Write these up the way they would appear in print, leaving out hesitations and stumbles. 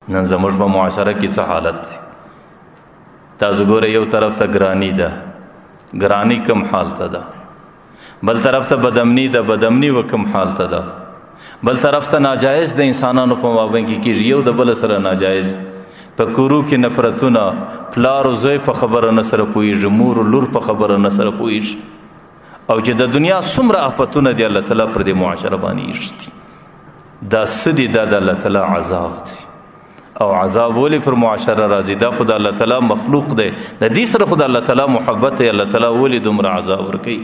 نن زموږ په معاشره کې څه حالت دی؟ تاسو ګوره یو طرف ته ګرانی ده، ګرانی کم حالت ده، بل طرف ته بدامنی ده، بدامنی و کم حالت ده، بل طرف ته ناجایز د انسانانو په مابین کې کېږي، یو د بل سره ناجایز، په کورو کې نفرتونه، پلار و زوی په خبره نه سره پوهېږي، مور و لور په خبره نه سره پوهېږي، او چې د دنیا څومره آفتونه دی الله تعالی پر دې معاشره باندې ایښي، دا څه دي؟ دا د الله تعالی عذاب دی. او عذاب ولې پر معاشره راځي؟ دا خو د الله تعالی مخلوق دی، د دې سره خو د الله تعالی محبت دی. الله تعالی ولې دومره عذاب ورکوي؟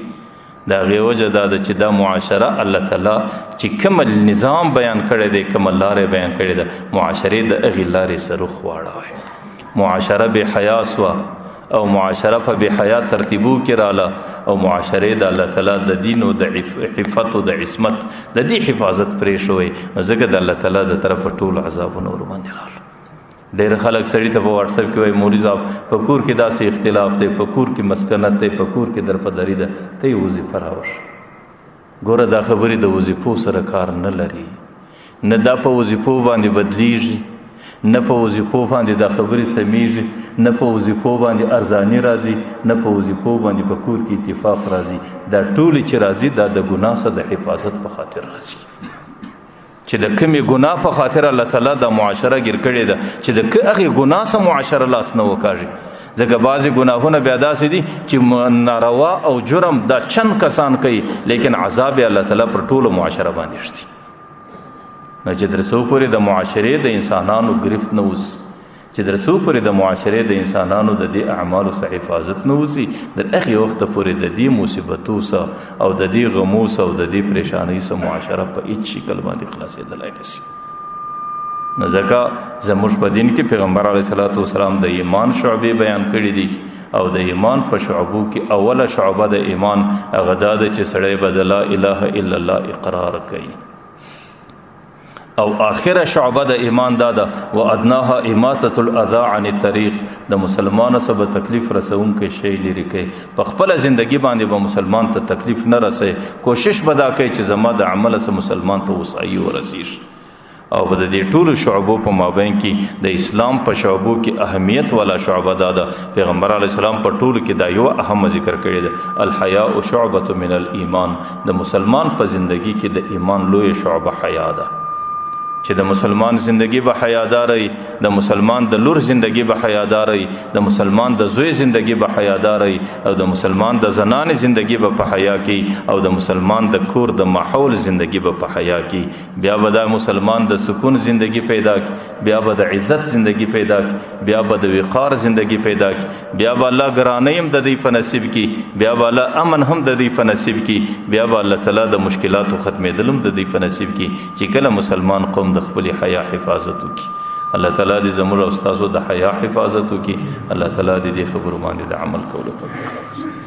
د هغې وجه دا ده چې دا معاشره الله تعالی چې کوم نظام بیان کړی دی، کوم لارې بیان کړې ده، معاشرې د هغې لارې سره رخ واړوئ. معاشره بې حیا سوه او معاشره په بې حیا ترتیبو کې راله، او معاشرې د الله تعالی د دین او د عفت او د عصمت د دې حفاظت پرې شوی، نو ځکه د الله تعالی د طرفه ټول عذابونه ورباندې راغله. ډېر خلک سړي ته په واټساپ کې وایي مولوي صاحب په کور کې داسې اختلاف دی، په کور کې مسکنت دی، په کور کې درپدري ده، ته یې وظیفه راوړه. ګوره دا خبرې د وظیفو سره کار نه لري، نه دا په وظیفو باندې بدلیږي، نه په وظیفو باندې دا خبرې سمیږي، نه په وظیفو باندې ارزاني راځي، نه په وظیفو باندې په کور کې اتفاق راځي. دا ټولې چې راځي دا د ګناه څخه د حفاظت په خاطر راځي، چې د کومې ګناه په خاطر الله تعالی دا معاشره ګیر کړې ده چې د هغې ګناه څخه معاشره لاس نه وکاږي. ځکه بعضې ګناهونه بیا داسې دي چې ناروا او جرم دا چند کسان کوي، لیکن عذاب الله تعالی پر ټولو معاشره باندې شتي. نو چې در څو پورې د معاشرې د انسانانو گرفت نه وسي، چې در څو پورې د معاشرې د انسانانو د دې اعمالو څخه حفاظت نه وسي، در هغې وخته پورې د دې مصیبتو څخه او د دې غمو څخه او د دې پریشانۍ څخه معاشره په هیڅ شکل باندې خلاصېدلی نه شي. نو ځکه زموږ په دین کې پیغمبر علیه الصلاة والسلام د ایمان شعبې بیان کړي دي، او د ایمان په شعبو کې اوله شعبه د ایمان هغه دا ده چې سړی به د لا اله الا الله اقرار کوي، او آخره شعبه د ایمان دا ده وادناها اماطة الاذى عن الطریق، د مسلمانو څخه به تکلیف رسونکی شی لرې کوي. په خپله زندگی باندې به مسلمان ته تکلیف نه رسوي، کوشش به دا کوي چې زما د عمله څخه مسلمان ته وسعی ورسیږي. او به د دې ټولو شعبو په مابین کې د اسلام په شعبو کې اهمیت والا شعبه دا ده. پیغمبر علیه السلام په ټولو کې دا یوه اهمه ذکر کړې ده، الحیاء شعبة من الایمان. د مسلمان په زندگی کې د ایمان لویه شعبه حیا ده، چې د مسلمان زندگی به حیاداري، د مسلمان د لور زندگی به حیاداري، د مسلمان د زوی زندگی به حیاداري، او د مسلمان د زنان زندگی به په حیا کې، او د مسلمان د کور د ماحول زندگی به په حیا کې. بیا به د مسلمان د سکون زندگی پیدا کی، بیا به د عزت زندگی پیدا کی، بیا به د وقار زندگی پیدا کی، بیا به الله ګرانۍ هم د دې په نصیب کی، بیا به الله امن هم د دې په نصیب کی، بیا به الله تعالی د مشکلاتو ختمېدل هم د دې په نصیب کی، چې کله مسلمان قوم د خپل حیا حفاظت وکړي. الله تعالی دې زموږ او ستاسو د حیا حفاظت وکړي. الله تعالی دې خبرو باندې د عمل کولو توفیق ورکړي.